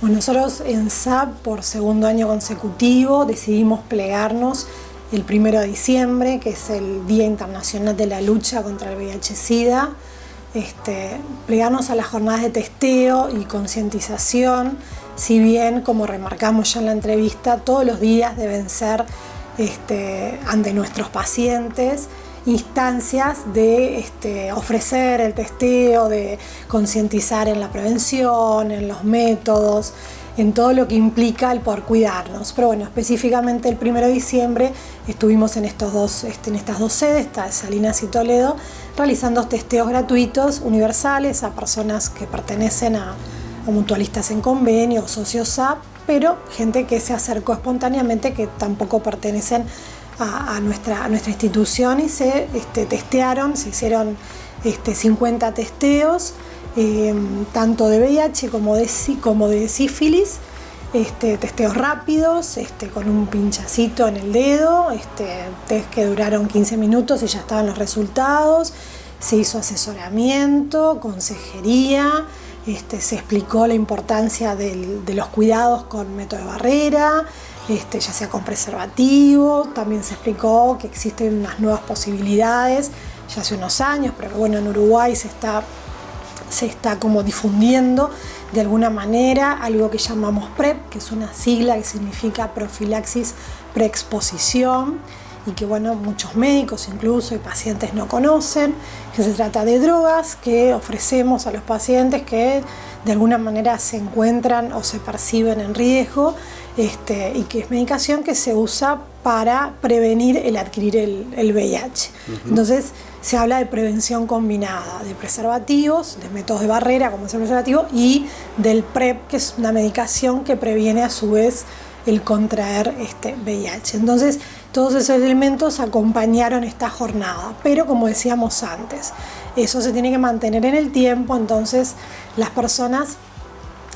Bueno, nosotros en SAP por segundo año consecutivo decidimos plegarnos el 1 de diciembre, que es el Día Internacional de la Lucha contra el VIH-Sida, plegarnos a las jornadas de testeo y concientización, si bien, como remarcamos ya en la entrevista, todos los días deben ser ante nuestros pacientes instancias de ofrecer el testeo, de concientizar en la prevención, en los métodos, en todo lo que implica el poder cuidarnos. Pero bueno, específicamente el 1 de diciembre estuvimos en estas dos sedes, Salinas y Toledo, realizando testeos gratuitos universales a personas que pertenecen a mutualistas en convenio, socios SAP, pero gente que se acercó espontáneamente, que tampoco pertenecen a nuestra institución, y se testearon, se hicieron 50 testeos, tanto de VIH como de sífilis, testeos rápidos, con un pinchacito en el dedo, test que duraron 15 minutos y ya estaban los resultados. Se hizo asesoramiento, consejería, se explicó la importancia de los cuidados con método de barrera, ya sea con preservativo. También se explicó que existen unas nuevas posibilidades ya hace unos años, pero bueno, en Uruguay se está como difundiendo de alguna manera algo que llamamos PrEP, que es una sigla que significa profilaxis preexposición, y que bueno, muchos médicos incluso y pacientes no conocen, que se trata de drogas que ofrecemos a los pacientes que de alguna manera se encuentran o se perciben en riesgo, y que es medicación que se usa para prevenir el adquirir el VIH. Entonces se habla de prevención combinada, de preservativos, de métodos de barrera como es el preservativo, y del PrEP, que es una medicación que previene a su vez el contraer VIH. Entonces todos esos elementos acompañaron esta jornada, pero como decíamos antes, eso se tiene que mantener en el tiempo. Entonces las personas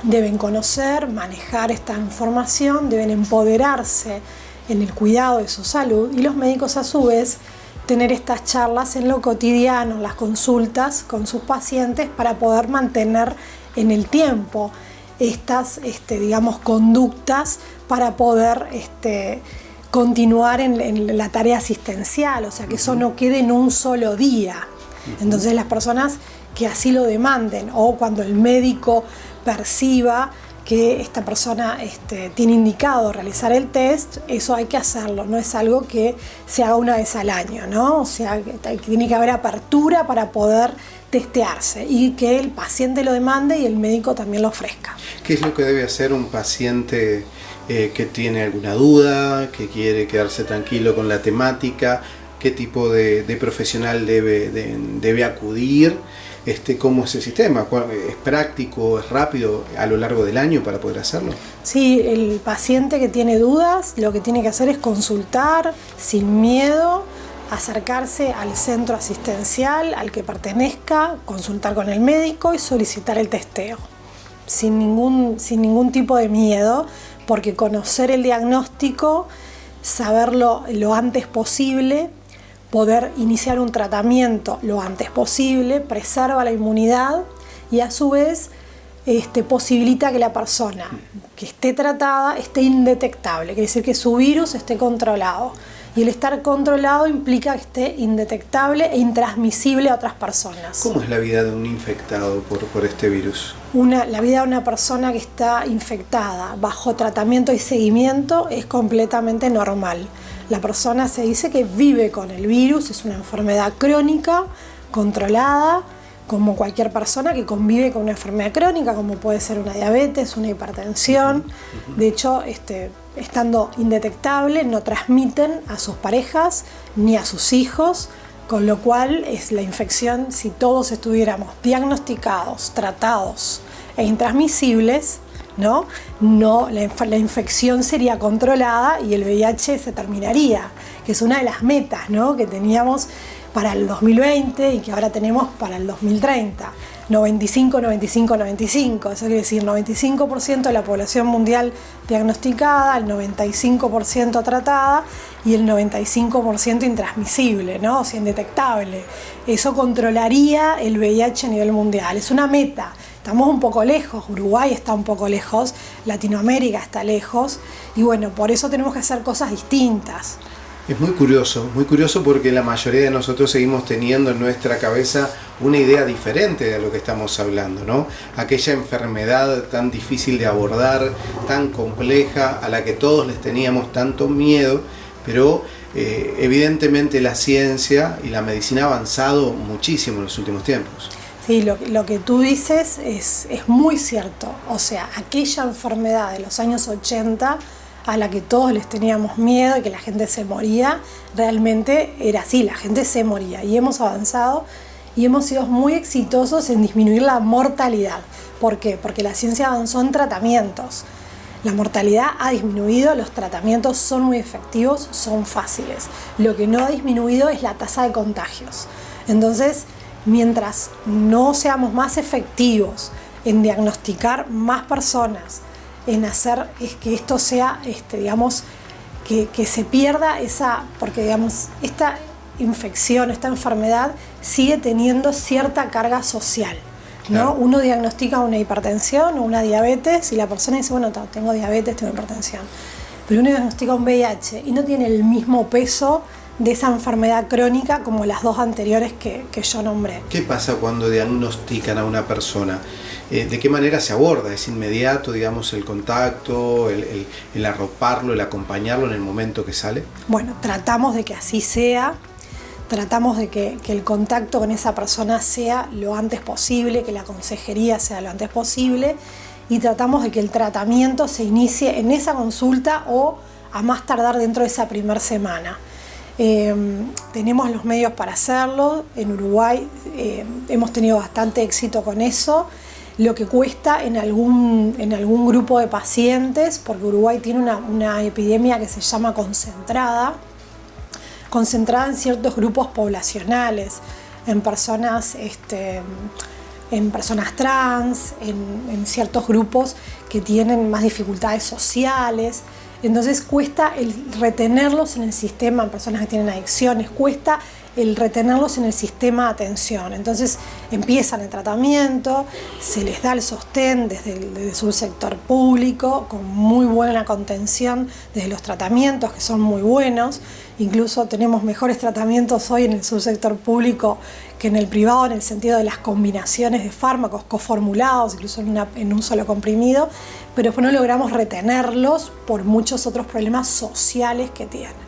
deben conocer, manejar esta información, deben empoderarse en el cuidado de su salud, y los médicos a su vez tener estas charlas en lo cotidiano, en las consultas con sus pacientes, para poder mantener en el tiempo estas conductas para poder continuar en la tarea asistencial, o sea, que eso no quede en un solo día. Entonces las personas que así lo demanden, o cuando el médico perciba que esta persona tiene indicado realizar el test, eso hay que hacerlo, no es algo que se haga una vez al año, ¿no? O sea, que tiene que haber apertura para poder testearse, y que el paciente lo demande y el médico también lo ofrezca. ¿Qué es lo que debe hacer un paciente que tiene alguna duda, que quiere quedarse tranquilo con la temática? ¿Qué tipo de profesional debe acudir? ¿Cómo es el sistema? ¿Es práctico, es rápido a lo largo del año para poder hacerlo? Sí, el paciente que tiene dudas lo que tiene que hacer es consultar sin miedo, acercarse al centro asistencial al que pertenezca, consultar con el médico y solicitar el testeo, sin ningún tipo de miedo, porque conocer el diagnóstico, saberlo lo antes posible, poder iniciar un tratamiento lo antes posible, preserva la inmunidad y a su vez posibilita que la persona que esté tratada esté indetectable, quiere decir que su virus esté controlado. Y el estar controlado implica que esté indetectable e intransmisible a otras personas. ¿Cómo es la vida de un infectado por este virus? La vida de una persona que está infectada bajo tratamiento y seguimiento es completamente normal. La persona se dice que vive con el virus, es una enfermedad crónica, controlada, como cualquier persona que convive con una enfermedad crónica, como puede ser una diabetes, una hipertensión. De hecho, estando indetectable, no transmiten a sus parejas ni a sus hijos, con lo cual es la infección, si todos estuviéramos diagnosticados, tratados e intransmisibles, la infección sería controlada y el VIH se terminaría, que es una de las metas, que teníamos para el 2020 y que ahora tenemos para el 2030. 95, 95, 95. Eso quiere decir 95% de la población mundial diagnosticada, el 95% tratada y el 95% intransmisible, o sea, indetectable. Eso controlaría el VIH a nivel mundial. Es una meta. estamos un poco lejos, Uruguay está un poco lejos, Latinoamérica está lejos, y bueno, por eso tenemos que hacer cosas distintas. Es muy curioso porque la mayoría de nosotros seguimos teniendo en nuestra cabeza una idea diferente de lo que estamos hablando, ¿no? Aquella enfermedad tan difícil de abordar, tan compleja, a la que todos les teníamos tanto miedo, pero evidentemente la ciencia y la medicina ha avanzado muchísimo en los últimos tiempos. Sí, lo que tú dices es muy cierto. O sea, aquella enfermedad de los años 80 a la que todos les teníamos miedo y que la gente se moría, realmente era así, la gente se moría. Y hemos avanzado y hemos sido muy exitosos en disminuir la mortalidad. ¿Por qué? Porque la ciencia avanzó en tratamientos. La mortalidad ha disminuido, los tratamientos son muy efectivos, son fáciles. Lo que no ha disminuido es la tasa de contagios. Entonces, mientras no seamos más efectivos en diagnosticar más personas, en hacer que esto sea, digamos, que se pierda esa, porque digamos, esta infección, esta enfermedad sigue teniendo cierta carga social, ¿no? Claro. Uno diagnostica una hipertensión o una diabetes y la persona dice, bueno, tengo diabetes, tengo hipertensión. Pero uno diagnostica un VIH y no tiene el mismo peso de esa enfermedad crónica como las dos anteriores que yo nombré. ¿Qué pasa cuando diagnostican a una persona? ¿De qué manera se aborda? ¿Es inmediato, digamos, el contacto, el arroparlo, el acompañarlo en el momento que sale? Bueno, tratamos de que así sea, tratamos de que el contacto con esa persona sea lo antes posible, que la consejería sea lo antes posible, y tratamos de que el tratamiento se inicie en esa consulta o a más tardar dentro de esa primera semana. Tenemos los medios para hacerlo. En Uruguay hemos tenido bastante éxito con eso. Lo que cuesta en algún grupo de pacientes, porque Uruguay tiene una epidemia que se llama concentrada en ciertos grupos poblacionales, en personas trans, en ciertos grupos que tienen más dificultades sociales. Entonces cuesta el retenerlos en el sistema, en personas que tienen adicciones, cuesta el retenerlos en el sistema de atención. Entonces empiezan el tratamiento, se les da el sostén desde su sector público, con muy buena contención desde los tratamientos, que son muy buenos. Incluso tenemos mejores tratamientos hoy en el subsector público que en el privado, en el sentido de las combinaciones de fármacos coformulados, incluso en un solo comprimido, pero después no logramos retenerlos por muchos otros problemas sociales que tienen.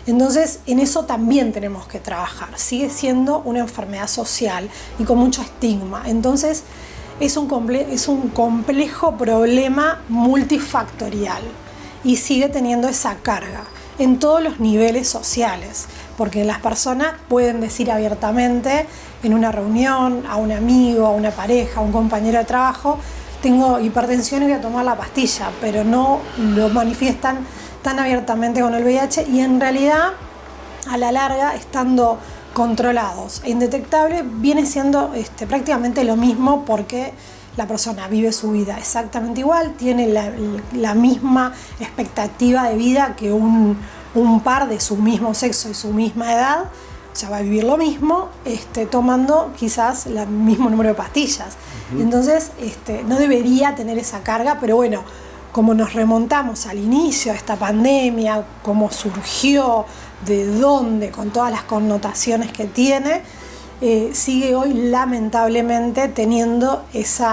Entonces, en eso también tenemos que trabajar. Sigue siendo una enfermedad social y con mucho estigma. Entonces, es un complejo problema multifactorial y sigue teniendo esa carga en todos los niveles sociales, porque las personas pueden decir abiertamente en una reunión, a un amigo, a una pareja, a un compañero de trabajo, tengo hipertensión y voy a tomar la pastilla, pero no lo manifiestan tan abiertamente con el VIH y en realidad a la larga, estando controlados e indetectables, viene siendo prácticamente lo mismo, porque la persona vive su vida exactamente igual, tiene la misma expectativa de vida que un par de su mismo sexo y su misma edad, o sea, va a vivir lo mismo, tomando quizás el mismo número de pastillas. Entonces, no debería tener esa carga, pero bueno, como nos remontamos al inicio de esta pandemia, cómo surgió, de dónde, con todas las connotaciones que tiene, sigue hoy lamentablemente teniendo ese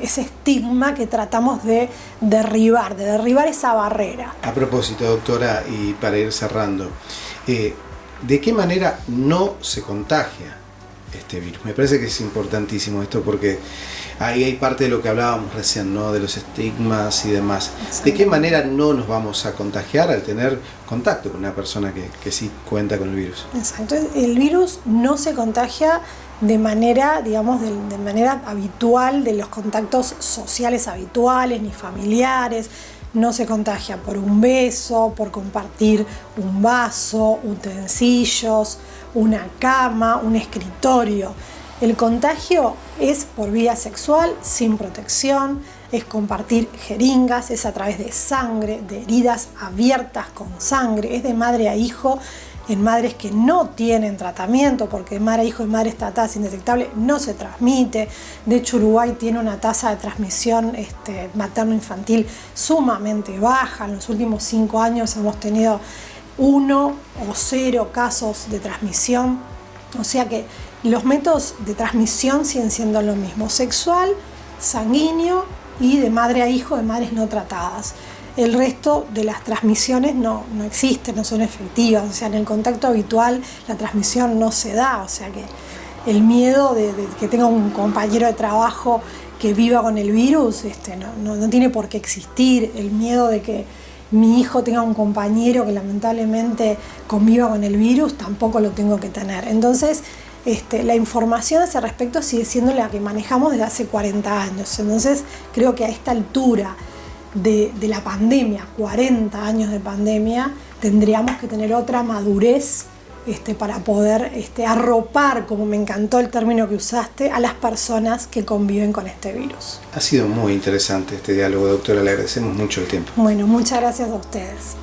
estigma que tratamos de derribar esa barrera. A propósito, doctora, y para ir cerrando, ¿de qué manera no se contagia este virus? Me parece que es importantísimo esto, porque ahí hay parte de lo que hablábamos recién, ¿no? De los estigmas y demás. ¿De qué manera no nos vamos a contagiar al tener contacto con una persona que sí cuenta con el virus? Exacto. El virus no se contagia de manera, digamos, de manera habitual, de los contactos sociales habituales ni familiares. No se contagia por un beso, por compartir un vaso, utensilios, una cama, un escritorio. El contagio es por vía sexual, sin protección, es compartir jeringas, es a través de sangre, de heridas abiertas con sangre, es de madre a hijo, en madres que no tienen tratamiento, porque de madre a hijo y madres tratadas indetectable no se transmite. De hecho, Uruguay tiene una tasa de transmisión materno-infantil sumamente baja. En los últimos 5 años hemos tenido 1 o 0 casos de transmisión. O sea que los métodos de transmisión siguen siendo lo mismo: sexual, sanguíneo y de madre a hijo de madres no tratadas. El resto de las transmisiones no existen, no son efectivas. O sea, en el contacto habitual la transmisión no se da. O sea que el miedo de que tenga un compañero de trabajo que viva con el virus no tiene por qué existir. El miedo de que mi hijo tenga un compañero que lamentablemente conviva con el virus tampoco lo tengo que tener. Entonces, la información a ese respecto sigue siendo la que manejamos desde hace 40 años. Entonces, creo que a esta altura de la pandemia, 40 años de pandemia, tendríamos que tener otra madurez para poder arropar, como me encantó el término que usaste, a las personas que conviven con este virus. Ha sido muy interesante este diálogo, doctora, le agradecemos mucho el tiempo. Bueno, muchas gracias a ustedes.